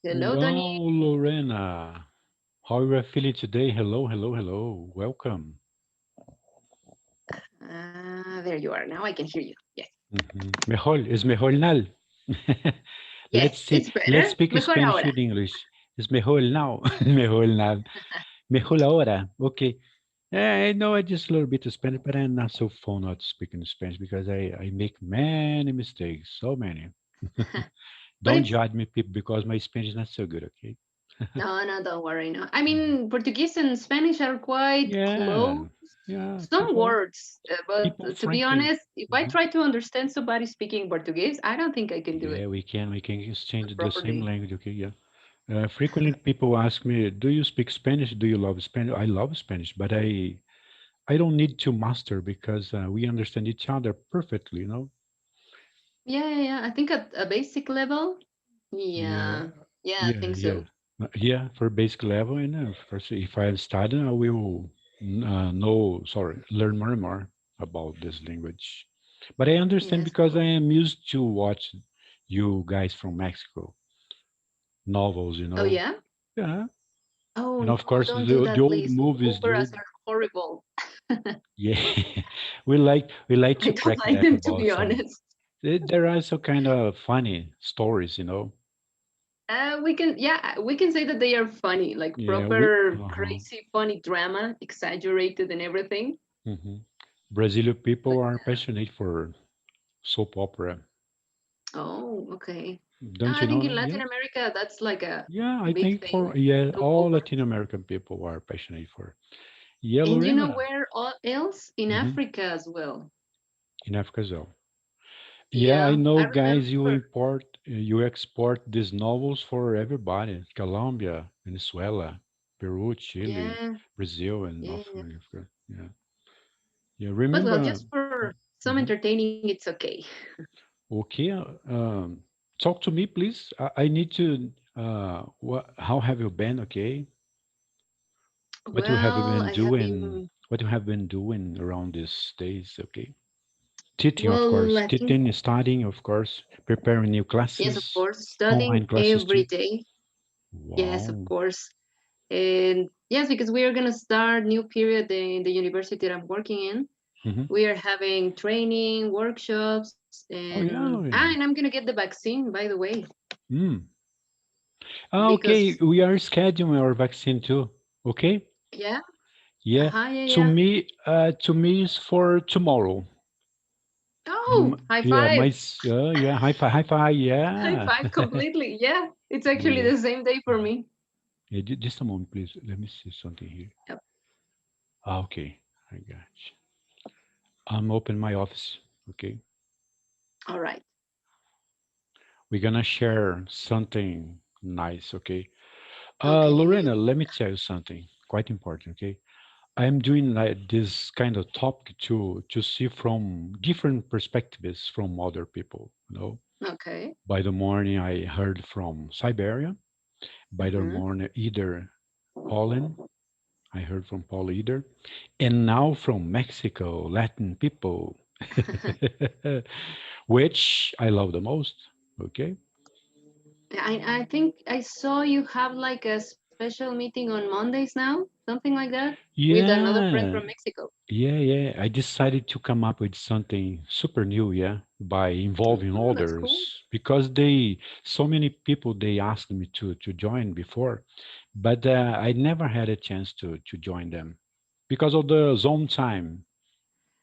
Hello, Tony. Wow, Lorena. How are you feeling today? Hello, hello, hello. Welcome. There you are. Now I can hear you. Yes. Mejor, es mejor now. Yes, Let's see. it's Let's better. speak Mejor Spanish ahora. with English. Es mejor now. Mejor now. Mejor ahora. Okay. I know I just a little bit of Spanish, but I'm not so fond of speaking Spanish because I make many mistakes. So many. But Don't it's judge me, people, because my Spanish is not so good, okay? no, no, don't worry. No, I Mhm. mean Portuguese and Spanish are quite Yeah. close. Yeah. Some words, People but to be frankly. honest, if I try to understand somebody speaking Portuguese, I don't think I can do Yeah, it we can exchange the same properly. language. Okay, yeah. Frequently, people ask me, "Do you speak Spanish? Do you love Spanish?" I love Spanish, but I don't need to master because we understand each other perfectly. Yeah, yeah, yeah. I think at a basic level, Yeah, yeah, yeah, I yeah, think yeah, so. yeah. For basic level, and of course, if I study, I will learn more and more about this language. But I understand Yes, of because I course. am used to watch you guys from Mexico novels. Oh yeah. Yeah. Oh And of no, course, don't do the that, old please. movies, the Operas old are horrible. yeah, we like I to don't crack like back them to about be some. honest. There are some kind of funny stories. We can say that they are funny, like Yeah, proper crazy funny drama, exaggerated and everything. hmm Brazilian But people are passionate for soap opera, oh, okay. No, don't I you think know in that? Latin Yeah, America that's like a yeah. I big think thing for yeah, all all over. Latin American people are passionate for. Yeah, And you know Lorena, where else? In hmm Africa as well. in Africa as well. Yeah, I Yeah, know, I guys. You remember. import, you export these novels for everybody. Colombia, Venezuela, Peru, Chile, Yeah, Brazil, and yeah, North yeah. America. Yeah, yeah. But well, Remember? just for some Mhm. entertaining, it's okay. Okay. Talk to me, please. I need to. How have you been? Okay. What you have Well, been I have doing? been, What you have been doing around these days? Okay. Teaching, of well, course. I think, Teaching, studying, of course. Preparing new yes, of classes, course, studying online classes every too. day. Yes, of Wow. course. And yes, because we are going to start new period in the university that I'm working in. hmm We are having training, workshops, Oh yeah, and Lorena. I'm going to get the vaccine, by the way, Mm. Ah, okay, because we are scheduling our vaccine too. Okay. yeah, Yeah. yeah, To yeah. me, to me is for tomorrow. Oh, high Yeah, five. yeah, high five, high five, High yeah. five completely. Yeah, it's actually Yeah. the same day for me. Yeah, just a moment, please. Let me see something here. Yep. Ah, okay, I got you. I'm open my office. Okay, All right. we're gonna share something nice. Okay, Okay. Lorena, let me tell you something quite important. Okay, I'm doing like this kind of topic to see from different perspectives from other people. Okay. By the morning I heard from Siberia. By the Mm-hmm. morning, either Poland. I heard from Paul either. And now from Mexico, Latin people, which I love the most. Okay. I think I saw you have like a special meeting on Mondays now, something like that, with another friend from Yeah. Mexico. Yeah. I decided to come up with something super new, yeah, by involving Oh, that's cool. others because so many people, they asked me to join before, but I never had a chance to join them because of the zone time.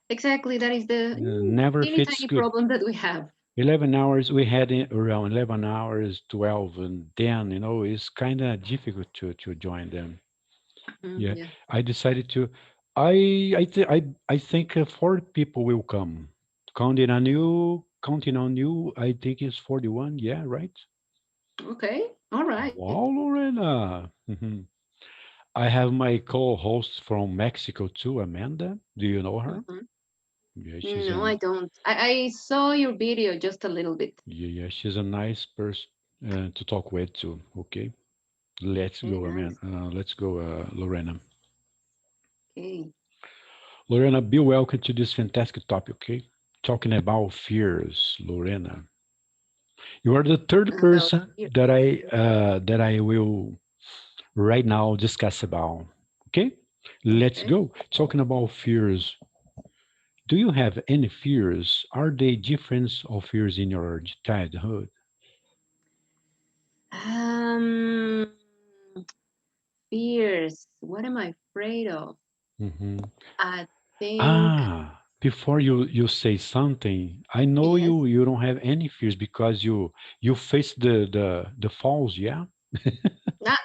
Exactly. That is the Never teeny fits tiny good. problem that we have. 11 hours, we had around 11 hours, 12, and then, it's kind of difficult to join them. Mm, Yeah, yeah. I decided to. I think 40 people will come. Counting on you, I think it's 41. Yeah, right. Okay. All right. Wow, Lorena. I have my co-host from Mexico too, Amanda. Do you know her? Mm-hmm. Yeah, she's No, an I don't. I saw your video just a little bit. she's a nice person to talk with too. Okay. Let's Okay, go, man. nice. Let's go, Lorena. Okay. Lorena, be welcome to this fantastic topic, okay? Talking about fears, Lorena. You are the third about person fear. that I will right now discuss about. Okay, let's Okay. go. Talking about fears. Do you have any fears? Are they different of fears in your childhood? Um, fears. What am I afraid of? Hmm. I think Before you say something, I know yes. you don't have any fears because you face the falls, yeah? Ah.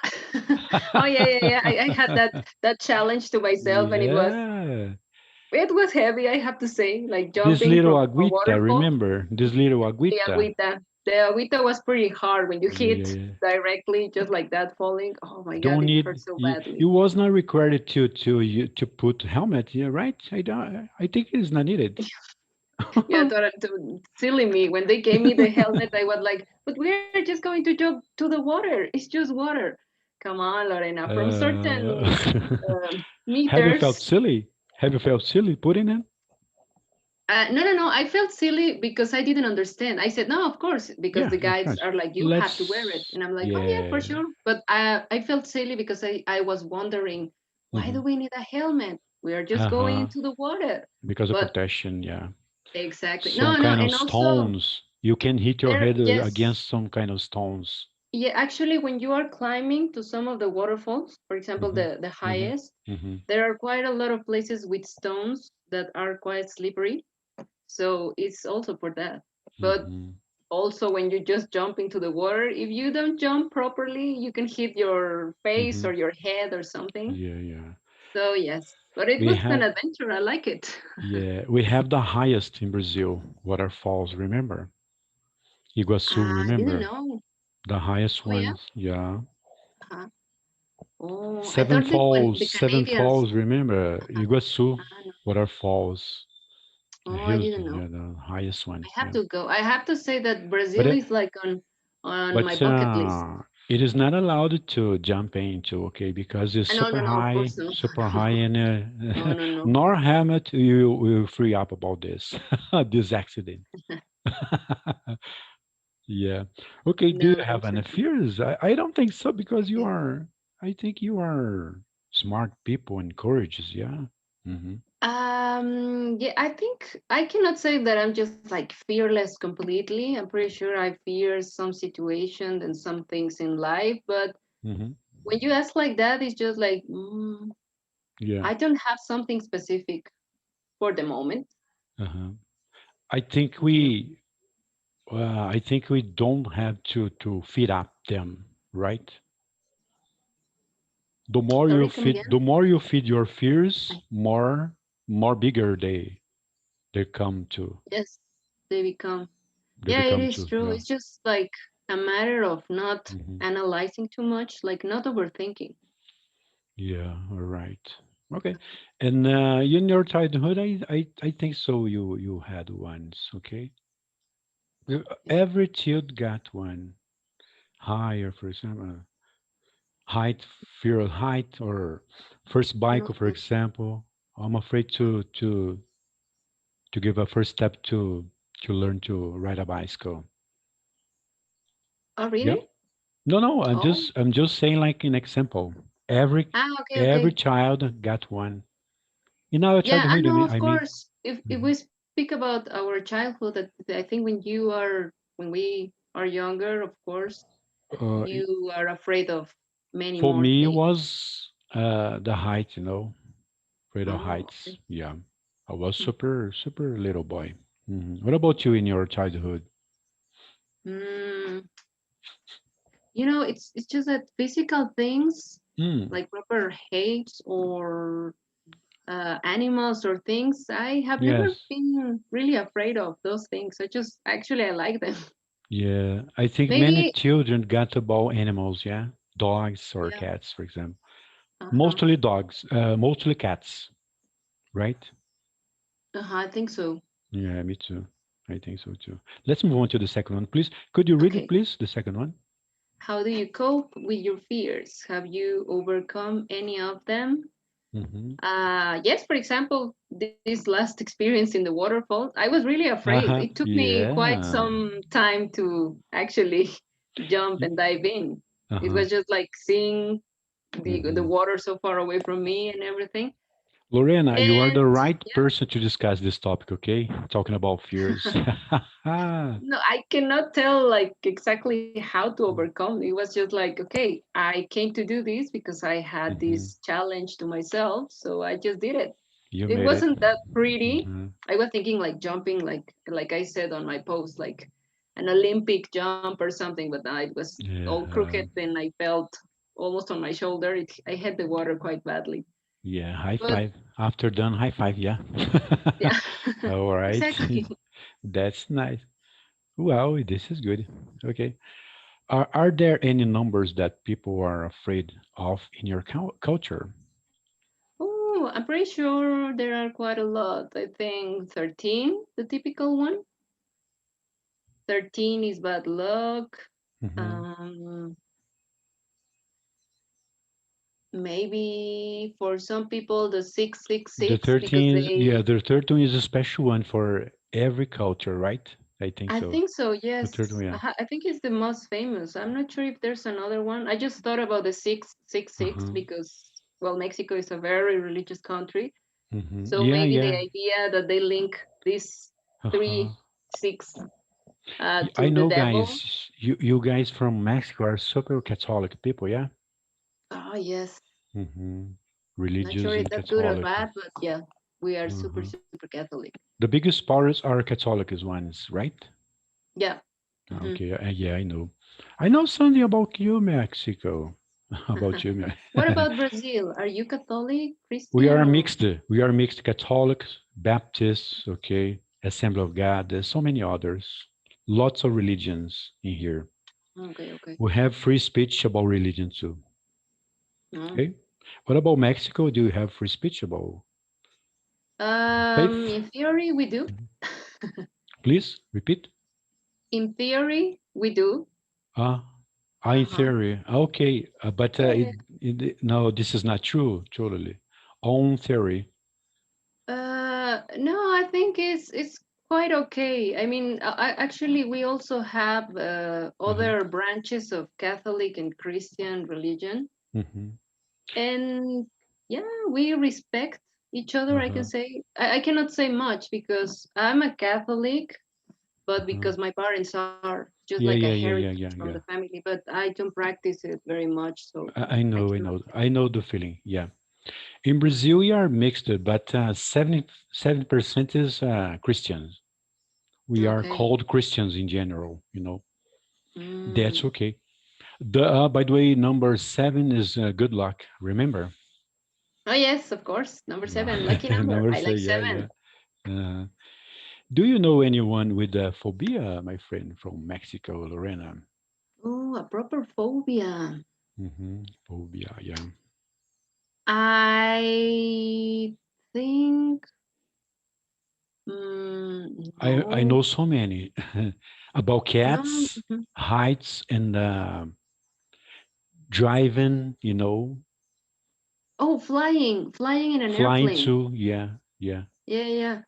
Oh yeah, yeah, yeah. I had that challenge to myself, and Yeah. it was heavy. I have to say, like This jumping little from a Agüita, waterfall. remember? This little The Agüita. agüita. The agüita was pretty hard when you Yeah, hit yeah. directly, just like that, falling. Oh my god, Don't it need hurt so you badly. was not required to put helmet, yeah, right? I think it's not needed. Yeah, silly me. When they gave me the helmet, I was like, "But we are just going to jump to the water. It's just water. Come on, Lorena. From Uh, certain have you felt meters." silly? Have you felt silly putting it? No, no, no. I felt silly because I didn't understand. I said, no, of course, because Yeah, the of guides course. are like, you have to wear it. Let's, And I'm like, oh, yeah, for yeah. sure. But I felt silly because I was wondering, why Hmm. do we need a helmet? We are just going Uh-huh. into the water. Because of But protection, yeah. exactly. Some No, no. kind of And also, stones. You can hit your there, head yes. against some kind of stones. Yeah, actually, when you are climbing to some of the waterfalls, for example, Hmm. the Hmm. highest, Hmm. there are quite a lot of places with stones that are quite slippery. So it's also for that. But Hmm. also when you just jump into the water, if you don't jump properly, you can hit your face Hmm. or your head or something. Yeah, yeah. So yes, but it We was an have, adventure. I like it. yeah, we have the highest in Brazil waterfalls, remember? Iguaçu, I didn't remember? know. The highest Oh yeah. ones, yeah. Uh-huh. Oh, I thought the Seven Canadians. Falls, remember? Uh-huh. Iguaçu No. waterfalls. Oh, I Here's didn't know. yeah, the highest one, I have yeah. to go. I have to say that But Brazil it, is like on my but bucket list. it is not allowed to jump into, okay, because it's No, no, no. Of course no. super high, and No, no, no. nor Hammett you will free up about this this accident. Yeah. Okay. Do No, you no, have any unfortunately. fears? I don't think so because I think you are smart people and courageous. Yeah. Hmm. Yeah, I think I cannot say that I'm just like fearless completely. I'm pretty sure I fear some situations and some things in life, but Hmm. when you ask like that, it's just like Yeah. I don't have something specific for the moment. Uh-huh. I think Mhm. I think we don't have to feed up them, right? Sorry, come again? The more you feed your fears, I- more bigger they come Yes, they become. they Yeah, it become is to. true. Yeah. It's just like a matter of not Hmm. analyzing too much, like not overthinking. Yeah. All right. Okay. And in your childhood, I think so. You had ones. Okay. Every child got one. Higher, for example, height, fear of height, or first bike, for Mhm. example. I'm afraid to give a first step to learn to ride a bicycle. Oh, Yep. really? No, no. Oh, I'm just saying like an example. Every okay, every okay. child got one. In our Yeah, I childhood, know, of I mean. course. If Mhm. we speak about our childhood, I think when we are younger, of course, Uh, you are afraid of many for more me, it things. was the height. Afraid of Oh, heights. okay. Yeah, I was Mm. super little boy. What about you in your childhood? Mm, it's just that physical things Mm, like proper heights or animals or things, I have never yes. been really afraid of those things. I like them. Yeah, I think many Maybe, children got about animals. Yeah, dogs or yeah. cats, for example. Uh-huh. Mostly dogs, mostly cats, right? Uh-huh, I think so. Yeah, me too. I think so too. Let's move on to the second one, please. Could you read it, Okay. please? The second one. How do you cope with your fears? Have you overcome any of them? Mm-hmm. Yes, for example, this last experience in the waterfall, I was really afraid. It Uh-huh. took me quite Yeah. some time to actually jump Y- and dive in. It Uh-huh. was just like seeing the Mm-hmm. water so far away from me and everything. Lorena, you are the And right yeah, person to discuss this topic, okay? Talking about fears. no, I cannot tell like exactly how to overcome. It was just like, okay, I came to do this because I had Mm-hmm. this challenge to myself, so I just did it. You It made it. wasn't that pretty. Mm-hmm. I was thinking like jumping, like I said on my post, like an Olympic jump or something, but now it was all crooked Yeah. and I felt almost on my shoulder. I hit the water quite badly. Yeah. High But five. After done, high five. Yeah. yeah, All right. exactly. That's nice. Well, this is good. Okay. Are there any numbers that people are afraid of in your culture? Oh, I'm pretty sure there are quite a lot. I think 13, the typical one. 13 is bad luck. Hmm. Um, Maybe for some people, the The 666 because 13 is, they, yeah, the 13 is a special one for every culture, right? I think I so. think so, The 13, yes. yeah. I think it's the most famous. I'm not sure if there's another one. I just thought about the 666 Uh-huh. because, well, Mexico is a very religious country. So Yeah, maybe the yeah. idea that they link these Uh-huh. three, six I to the know, devil. guys, you guys from Mexico are super Catholic people, yeah? Oh, yes. Hmm. Not sure Religiously if that's good or Catholic. bad, but yeah, we are super, Uh-huh. super Catholic. The biggest powers are Catholic ones, right? Yeah. Hmm. Okay, yeah, I know. I know something about you, Mexico. About you, What about Brazil? Are you Catholic, we Christian, are or? mixed. We are mixed Catholics, Baptists, okay, Assembly of God. There's so many others. Lots of religions in here. Okay, okay. We have free speech about religion too. No. Okay. What about Mexico? Do you have free speech about faith? In theory, we do. Mhm. Please repeat. In theory, we do. Ah, in Uh-huh. theory. Okay, but Yeah, yeah. no, this is not true. Totally. On theory. No, I think it's quite okay. I mean, actually, we also have Uh-huh. other branches of Catholic and Christian religion, Hmm. and yeah, we respect each other. I can Uh-huh. say I cannot say much because I'm a Catholic, but Uh-huh. because my parents are just like a Yeah, yeah, yeah, yeah, heritage yeah, from the yeah. family, but I don't practice it very much, so I I know, I cannot know, say. I know the feeling. Yeah. In Brazil, we are mixed, but 77% is Christians. We are Okay. called Christians in general, you know. That's Mm. okay. By the way, number seven is good luck. Remember? Oh yes, of course. Number No. seven, lucky number. Number I like seven, yeah, yeah. seven. Uh, do you know anyone with a phobia, my friend, from Mexico, Lorena? Oh, a proper phobia. Phobia, yeah. I think I no, know so many about no. cats, Mhm. heights, and driving, Oh, flying in an flying airplane. too. Yeah, yeah. Yeah, yeah.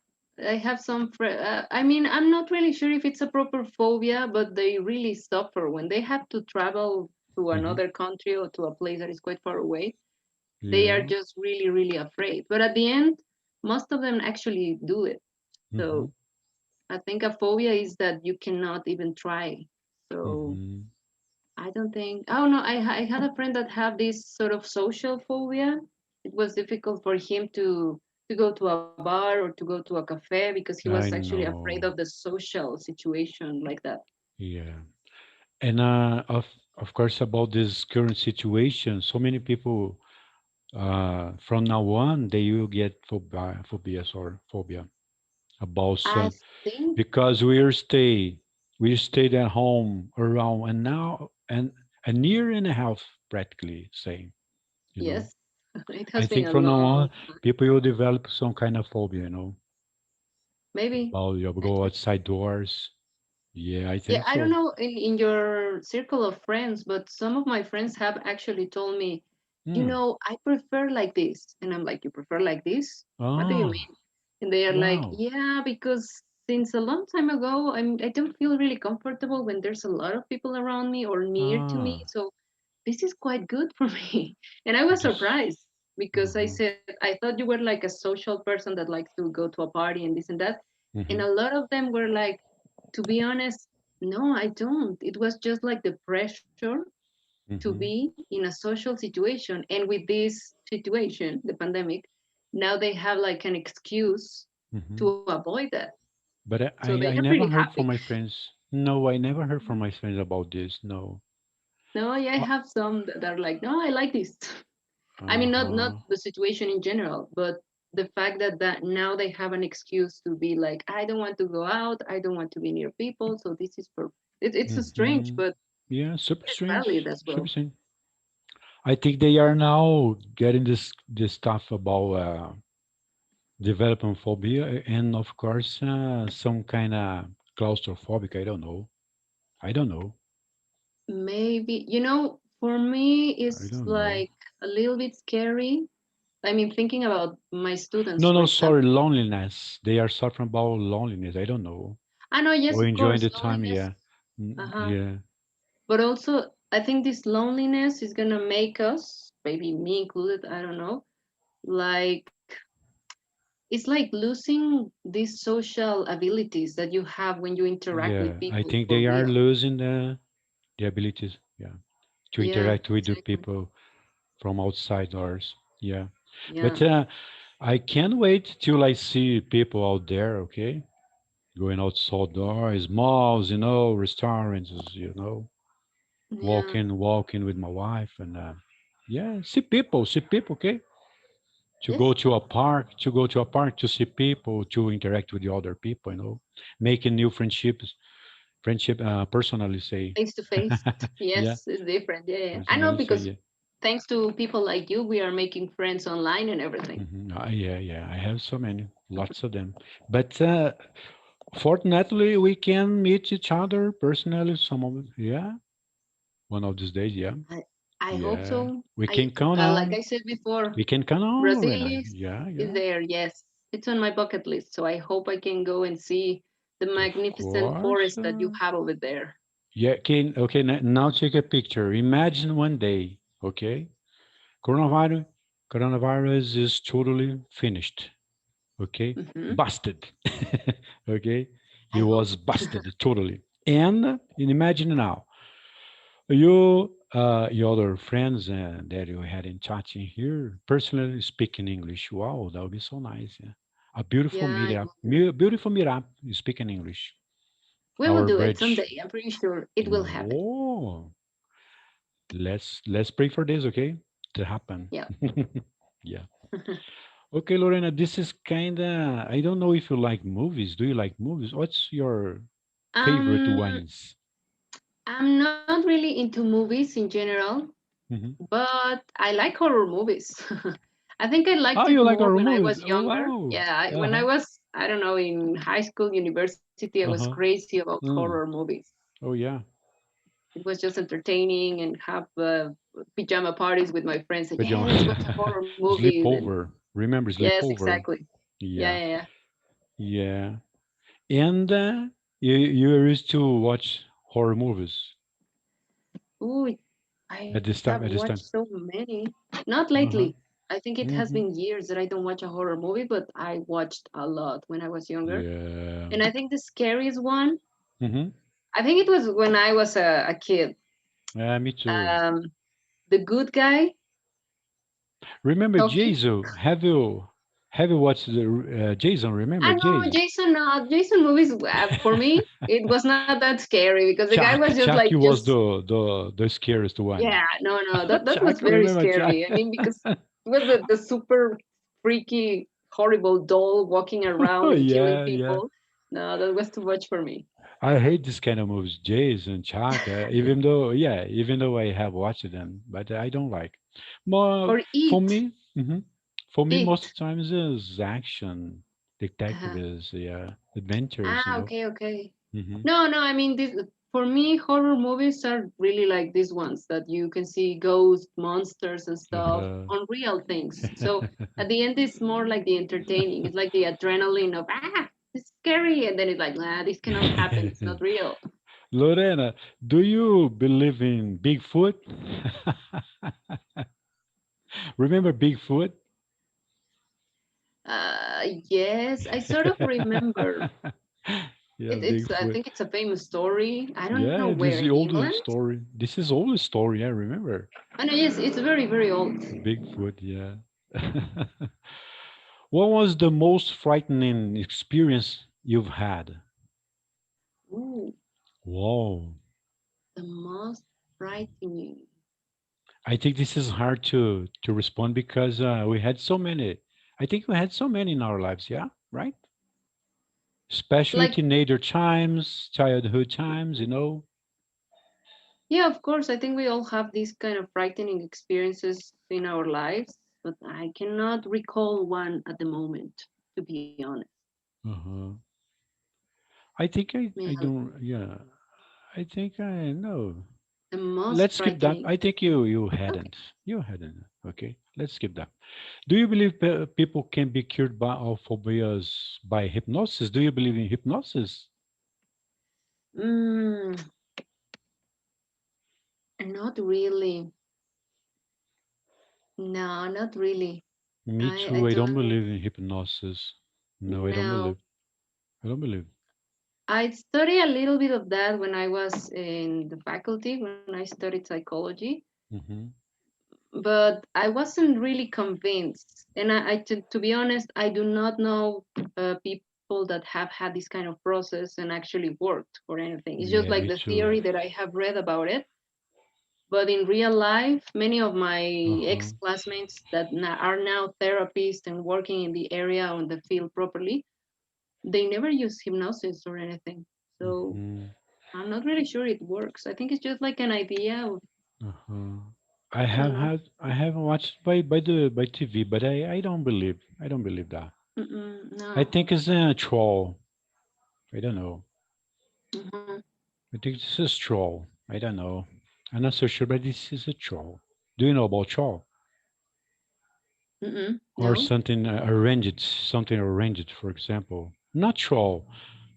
I have some. I mean, I'm not really sure if it's a proper phobia, but they really suffer when they have to travel to Hmm. another country or to a place that is quite far away. They are Yeah. just really, really afraid. But at the end, most of them actually do it. Hmm. So I think a phobia is that you cannot even try. So Hmm. I don't think. Oh no, I had a friend that had this sort of social phobia. It was difficult for him to go to a bar or to go to a cafe because he was I actually afraid of know. the social situation like that. Yeah. And of course about this current situation, so many people from now on they will get phobias or phobia about I think because we stayed at home around and now and a year and a half practically same, you know. yes, it I has been think a from now on long people will develop some kind of phobia, maybe. about you go outside doors. Yeah, I Yeah, think I don't so. know in your circle of friends, but some of my friends have actually told me Mm. I prefer like this. And I'm like, you prefer like this? What do you Oh, mean? And they are like, wow. yeah, because since a long time ago, I don't feel really comfortable when there's a lot of people around me or near to me. Ah, So this is quite good for me. And I was this. surprised because I Mm-hmm. said, I thought you were like a social person that likes to go to a party and this and that. And Mm-hmm. a lot of them were like, to be honest, no, I don't. It was just like the pressure to Mm-hmm. be in a social situation. And with this situation, the pandemic, now they have like an excuse Mm-hmm. to avoid that. But So they I are never pretty heard happy. from my friends. No, I never heard from Mhm. my friends about this. No. No, yeah, I Uh, have some that are like, no, I like this. I mean, not uh-huh. the situation in general, but the fact that now they have an excuse to be like, I don't want to go out, I don't want to be near people, so this is for it's a strange, Mm-hmm. but Yeah, super it's valid strange. as Super well. strange. I think they are now getting this stuff about developing phobia and of course some kind of claustrophobic. I don't know. I don't know. Maybe, for me, I it's don't know. like a little bit scary. I mean, thinking about my students, No, for no, sorry, example. loneliness. They are suffering about loneliness. I don't know. I know, yes, Or of enjoying course, the time. loneliness. Yeah. Uh-huh. Yeah. But also, I think this loneliness is gonna make us, maybe me included, I don't know, like it's like losing these social abilities that you have when you interact with Yeah. I people think for they are real. losing the abilities. Yeah. To Yeah, interact with the exactly. people from outside ours. Yeah. Yeah. But I can't wait till I see people out there, okay? Going outside doors, malls, restaurants, Yeah. walking with my wife and yeah, see people, okay? Yes. To go to a park to see people, to interact with the other people, making new friendship, personally say. Face to face. Yeah, Yes, it's different. Yeah, yeah. I know personally say, because yeah. thanks to people like you, we are making friends online and everything. Yeah, yeah, I have so many, lots of them. But fortunately, we can meet each other personally. Yeah, one of these days, yeah, I I hope yeah. so. We I can count like on. I said before, We can count on, Brazil Lorena. is Yeah, is yeah, there. Yes, it's on my bucket list. So I hope I can go and see the of magnificent course. forest that you have over there. Yeah, can okay. Now take a picture. Imagine one day, okay, coronavirus, coronavirus is totally finished. Okay, Hmm. busted. Okay, he I hope. was busted totally. And imagine now, your other friends that you had in chatting here, personally speaking English. Wow, that would be so nice. Yeah. A beautiful Yeah, it meetup, will be. beautiful meetup. You speak in English. We will Our do it bridge. someday. I'm pretty sure it will happen. Oh, let's pray for this, okay, to happen. Yeah. Yeah. Okay, Lorena, this is kinda. I don't know if you like movies. Do you like movies? What's your favorite um, ones? I'm not really into movies in general, Hmm. but I like horror movies. I think I liked Oh, it you like more horror when I movies? was Oh, younger. wow. Yeah, when I Uh-huh. was, I don't know, in high school, university, I was Uh-huh. crazy about horror Mm. movies. Oh, yeah. It was just entertaining and have pajama parties with my friends. And yeah, let's watch a Pajama. horror movie. And Sleepover. Remember yes, sleepover? exactly. Yeah, Yeah. yeah, yeah. Yeah. And you used to watch horror movies Ooh, I at have this time. At watched this time. so many. Not lately. Uh-huh. I think it has Hmm. been years that I don't watch a horror movie, but I watched a lot when I was younger. Yeah. And I think the scariest one, Hmm. I think it was when I was a kid. Yeah, me too. Um, the good guy, Remember Chucky. Jason? Have you watched the Jason? I Remember know Jason? Jason. Jason movies for me, it was not that scary because the guy was just like Chucky was just the scariest one. yeah. No, no, that was Chucky, very remember scary. Chucky? I mean, because it was the super freaky, horrible doll walking around and killing Yeah, yeah. people. No, that was too much for me. I hate this kind of movies, Jason, Chucky. Even though I have watched them, but I don't like. More Or for Eat, me, for me, most Eat. of the times is action, Uh-huh. detectives, yeah, adventures. Ah, okay, okay. Hmm. No, no, I mean this. For me, horror movies are really like these ones that you can see ghosts, monsters, and stuff, Uh, unreal things. So at the end, it's more like the entertaining. It's like the adrenaline of it's scary, and then it's like, this cannot happen. It's not real. Lorena, do you believe in Bigfoot? Remember Bigfoot? Yes, I sort of remember. Yeah, It's I Bigfoot. think it's a famous story. I don't know Yeah, this where is the in old England. story. This is old story. I remember I know yes, it's very very old. Bigfoot. Yeah. What was the most frightening experience you've had? Ooh, Whoa. the most frightening. I think this is hard to respond because we had so many. I think we had so many in our lives. Yeah, right. Especially Like teenager times, childhood times. yeah, of course. I think we all have these kind of frightening experiences in our lives, but I cannot recall one at the moment, to be honest. Uh-huh. I think Yeah, I don't. Yeah, I think I know. the most Let's skip that. frightening. I think you Okay. hadn't. You hadn't. Okay, let's skip that. Do you believe people can be cured by of phobias by hypnosis? Do you believe in hypnosis? Mm, not really. No, not really. Me I too. I don't don't believe in hypnosis. No, I don't know. believe. I don't believe. I studied a little bit of that when I was in the faculty, when I studied psychology, Hmm. but I wasn't really convinced. And to be honest, I do not know people that have had this kind of process and actually worked or anything. It's just like Yeah, the me theory too. that I have read about it. But in real life, many of my Uh-huh. ex-classmates that are now therapists and working in the area or in the field properly, they never use hypnosis or anything. So Hmm. I'm not really sure it works. I think it's just like an idea of, Uh-huh. I don't know. I have watched by TV, but I don't believe. I don't believe that. I No. think it's a troll. I don't know. Mhm. I think this is troll. I don't know. I'm not so sure, but this is a troll. Do you know about troll? Or No. something arranged, something arranged, for example. Not troll.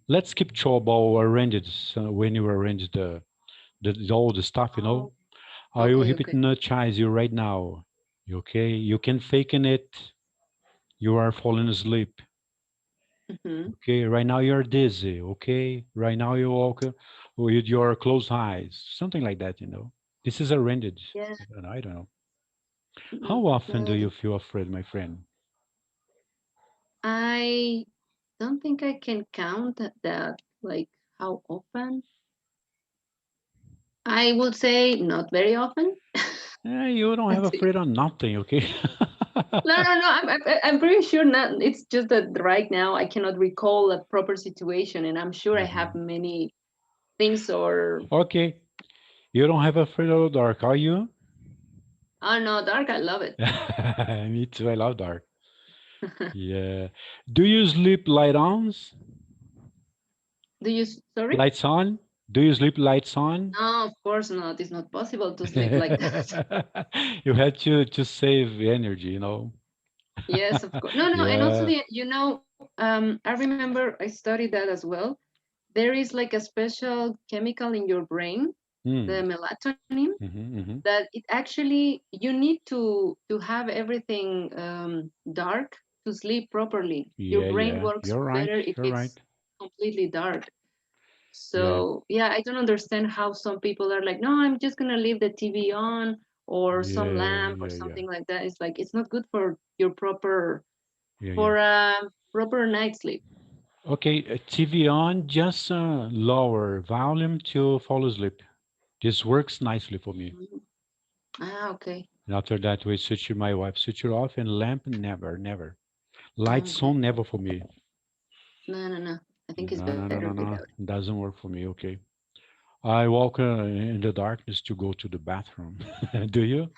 Let's keep troll about arranged. So when you arrange all the stuff, Oh, I will okay, okay. hypnotize you right now. Okay? You can fake in it. You are falling asleep. Hmm. Okay, right now you're dizzy. Okay, right now you walk with your closed eyes, something like that. This is arranged. Yeah. I don't know. Mm-mm. How often do No, you feel afraid, my friend? I don't think I can count that, like how often. I would say not very often. You don't have Let's see. afraid of nothing, okay? No, no, no. I'm pretty sure not. It's just that right now I cannot recall a proper situation, and I'm sure I have Mhm. many things or. Okay, you don't have afraid of dark, are you? Oh no, dark. I love it. Me too. I love dark. Yeah. Do you sleep light on? Do you? Sorry. Lights on? Do you sleep lights on? No, of course not. It's not possible to sleep like that. You had to save energy. Yes, of course. No, no, and also Yeah. I remember I studied that as well. There is like a special chemical in your brain, Mm. the melatonin, Hmm. that it actually you need to have everything dark to sleep properly. Your Yeah, brain yeah. works You're right. better if You're right. it's completely dark. Yeah. So yeah, I don't understand how some people are like, no, I'm just gonna leave the TV on or some Yeah, lamp or yeah, yeah. something like that. It's like it's not good for your proper Yeah, yeah. for a proper night sleep. Okay, TV on, just lower volume to fall asleep. This works nicely for me. Mhm. Ah, okay. And after that, we switch to my wife, switch it off, and lamp, never, never. Ah, Lights okay. on, never for me. No, no, no. I think it's No, no, better no, no, without. no. Doesn't work for me. Okay. I walk in the darkness to go to the bathroom. Do you?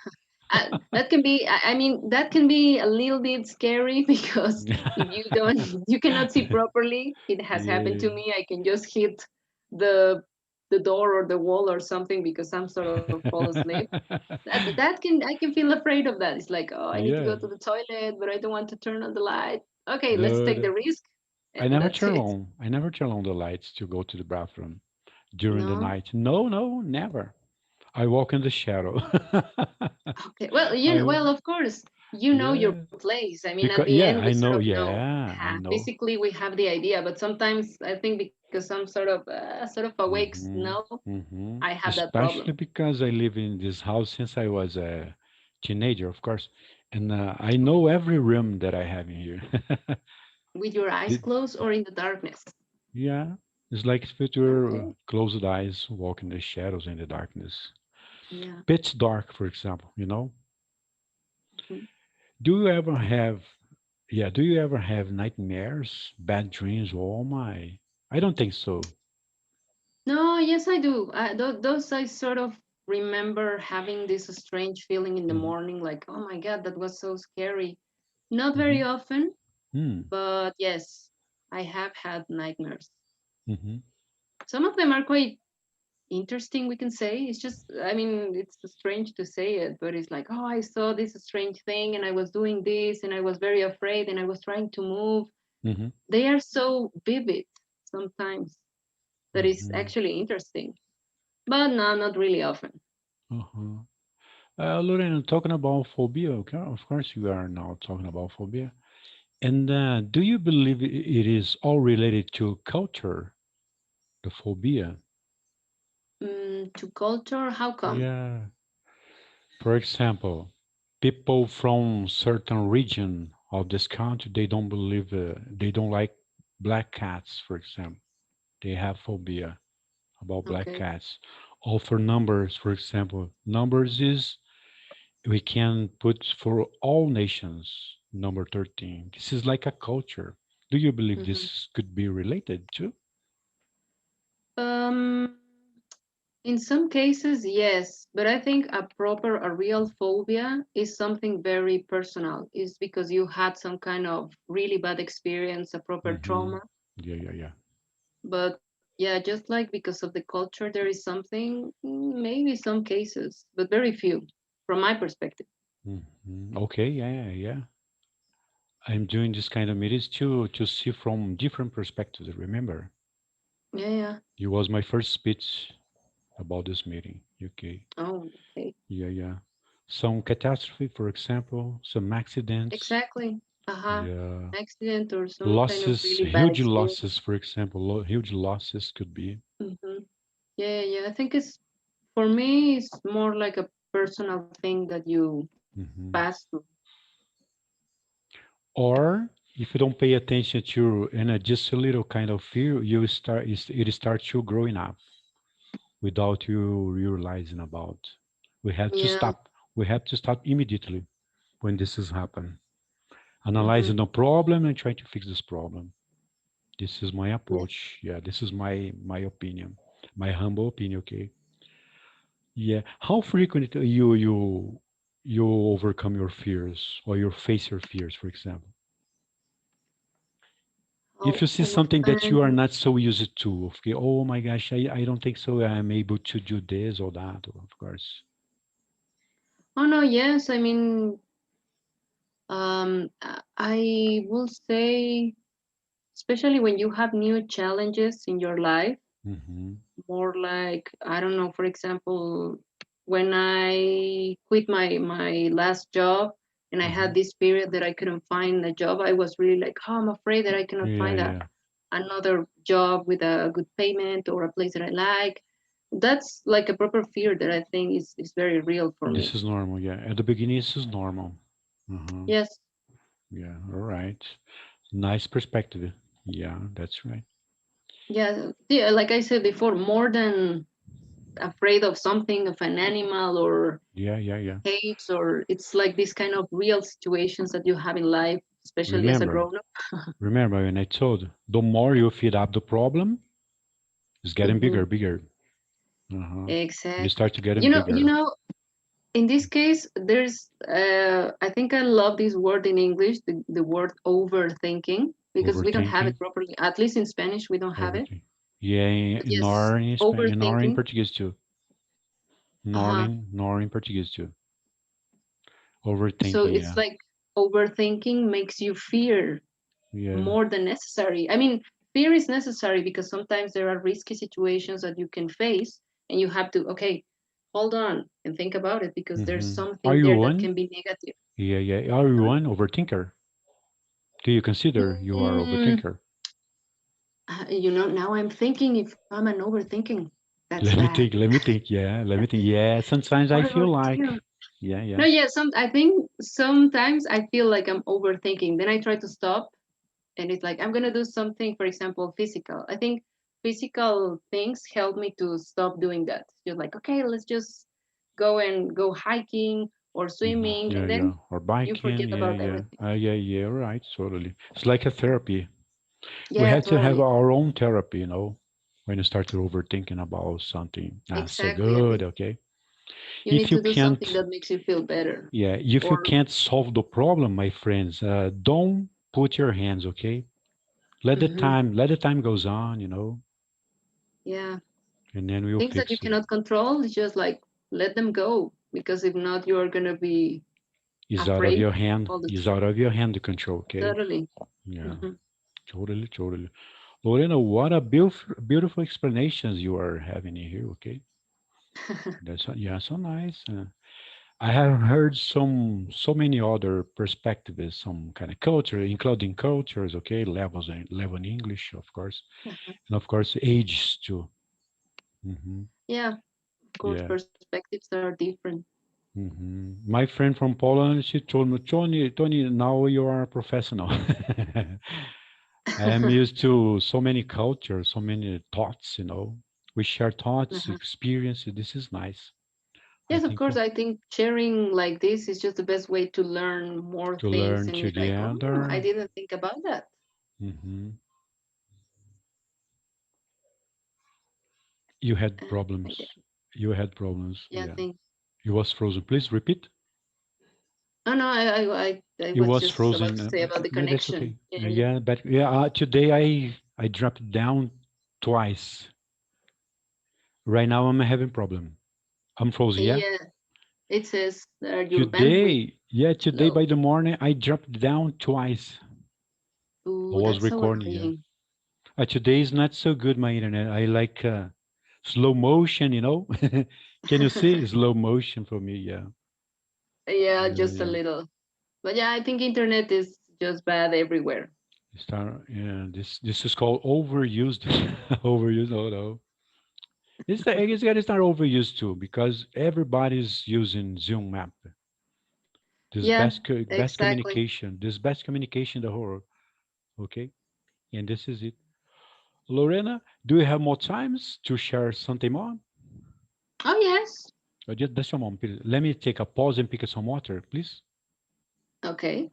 That can be. I mean, that can be a little bit scary because if you don't, you cannot see properly. It has happened Yeah. to me. I can just hit the the door or the wall or something because I'm sort of fall asleep. I can feel afraid of that. It's like, oh, I need to go Yeah. to the toilet, but I don't want to turn on the light. Okay, let's No, take the risk, I and never that's turn it. on. I never turn on the lights to go to the bathroom during the No. night. No, no, never. I walk in the shadow. Okay. Well, I well, of course, you know your yeah. place. I mean, at the Because end, we yeah, I sort of know. know. Yeah, I know. Physically, we have the idea, but sometimes I think because I'm sort of awake Mm-hmm. now, Mm-hmm. I have that problem. Especially because I live in this house since I was a teenager, of course, and I know every room that I have in here. With your eyes The- closed or in the darkness. yeah, it's like if it were Okay. closed eyes, walking the shadows in the darkness. Yeah. Pitch dark, for example. You know, Mhm. do you ever have? Yeah, do you ever have nightmares, bad dreams? Oh my, I don't think so. No, yes, I do. Those I sort of remember having this strange feeling in the Mm-hmm. morning, like, oh my God, that was so scary. Not Mm-hmm. very often, Mm-hmm. but yes, I have had nightmares. Mm-hmm. Some of them are quite interesting, we can say. It's just, I mean, it's strange to say it, but it's like, oh, I saw this strange thing and I was doing this and I was very afraid and I was trying to move. Mm-hmm. They are so vivid sometimes that is Mm-hmm. actually interesting, but no, not really often. Uh-huh. Lorena, talking about phobia, okay, of course you are now talking about phobia. And do you believe it is all related to culture, the phobia? To culture, how come? Yeah. For example, people from certain region of this country, they don't believe, they don't like black cats, for example. They have phobia about black Okay. cats. Or for numbers, for example, numbers is we can put for all nations number 13. This is like a culture. Do you believe hmm this could be related to? Um, in some cases, yes, but I think a real phobia is something very personal. Is because you had some kind of really bad experience, a proper Hmm. trauma. Yeah, yeah, yeah. But yeah, just like because of the culture, there is something, maybe some cases, but very few, from my perspective. Okay, yeah, yeah, yeah. I'm doing this kind of meetings to see from different perspectives. Remember, Yeah, yeah. it was my first speech about this meeting. Okay, Oh, okay. yeah, yeah. Some catastrophe, for example, some accidents. Exactly. Uh-huh. Yeah, Accident or some kind of losses, really bad huge experience. losses, for example, huge losses could be. hmm Yeah, yeah. I think it's for me, it's more like a personal thing that you Hmm. pass through. Or if you don't pay attention to and just a little kind of fear, you start it starts you growing up without you realizing about. We have to Yeah. stop. We have to stop immediately when this has happened. Analyzing hmm the problem and trying to fix this problem. This is my Yes. approach. Yeah, this is my opinion, my humble opinion. Okay. Yeah. How frequent you overcome your fears or you face your fears, for example? If How you see something that you are often? not so used to, okay, oh my gosh, I don't think so. I'm able to do this or that, of course. Oh no, yes. I mean, I will say, especially when you have new challenges in your life, Mm-hmm. more like, I don't know, for example, when I quit my last job and I Mm-hmm. had this period that I couldn't find a job, I was really like, oh, I'm afraid that I cannot Yeah, find yeah. another job with a good payment or a place that I like. That's like a proper fear that I think is very real for This me. is normal. Yeah. At the beginning, this is normal. Uh-huh. Yes. Yeah. All right. Nice perspective. Yeah, that's right. Yeah. Yeah. Like I said before, more than afraid of something, of an animal or Yeah, yeah, yeah. hates, or it's like these kind of real situations that you have in life, especially as a Remember, grown up. remember when I told, the more you feed up the problem, it's getting hmm bigger, bigger. Uh-huh. And it Exactly. starts to getting You bigger. know, in this case, there's I think I love this word in English, the word overthinking, because we don't have Overthinking, it properly. At least in Spanish, we don't have it. overthink. Yeah, But yes, nor in overthinking. Portuguese too. Uh-huh. Nor in Portuguese too. So Overthinking, it's yeah. like overthinking makes you fear Yeah. more than necessary. I mean, fear is necessary because sometimes there are risky situations that you can face and you have to, okay, hold on and think about it because there's Are something you there that one? can be negative. Yeah, yeah. Are you one overthinker? Do you consider you are Mm, overthinker? now I'm thinking if I'm an overthinking, that's Let me bad. think. Let me think. Yeah, let me think. Yeah, sometimes I What feel about like. you? Yeah, No, yeah. yeah, I think sometimes I feel like I'm overthinking. Then I try to stop and it's like I'm gonna do something, for example, physical. I think physical things help me to stop doing that. You're like, okay, let's just go hiking or swimming, Yeah, and yeah. then Or you biking. forget Yeah, about yeah. everything. Yeah, yeah. Right. Totally. It's like a therapy. We Yeah, have to have totally. our own therapy, when you start to overthinking about something. Ah, so Exactly. I good. think Okay. you need If you to do can't, something that makes you feel better. yeah, if you Or can't solve the problem, my friends, don't put your hands. Okay. mhm, Let the time goes on, yeah, and then we'll things that you fix it. cannot control, it's just like let them go because if not, you're gonna be Is out of afraid your hand. all the Is time. out of your hand to control. Okay. Totally. Yeah. Hmm. Totally. Totally. Lorena, what a beautiful explanations you are having here. Okay. Yeah, so nice. I have heard so many other perspectives, some kind of culture, including cultures, okay, level in English, of course, and of course ages too. Hmm. Yeah, of course, Yeah. perspectives are different. My friend from Poland, she told me, Tony, now you are a professional. I am used to so many cultures, so many thoughts, We share thoughts, Uh-huh. experiences. This is nice. I Yes, of think course. I think sharing like this is just the best way to learn more to things, learn and you're like, oh, I together. didn't think about that. Hmm. You had Like that. problems. You had problems. Yeah, Yeah. thanks. You was frozen. Please repeat. Oh no, I You was was just about frozen. to say about the No, that's connection. okay. Yeah, yeah. Yeah, but yeah, today I dropped down twice. Right now I'm having problem. I'm frozen. Yeah. Yeah, it says that your bandwidth Today low. by the morning I dropped down twice. I Ooh, was that's so recording. Yeah. annoying. Today is not so good. My internet. I like slow motion. Can you see slow motion for me? Yeah. Yeah, Yeah. just a Yeah. little. But yeah, I think internet is just bad everywhere. Start, yeah, this is called overused. Overused. Oh no, I guess that it's not overused too because everybody's using Zoom app. This Yeah, best exactly. communication. This best communication in the whole. Okay, and this is it. Lorena, do you have more times to share something more? Oh yes. Just a moment, please. Let me take a pause and pick up some water, please. Okay.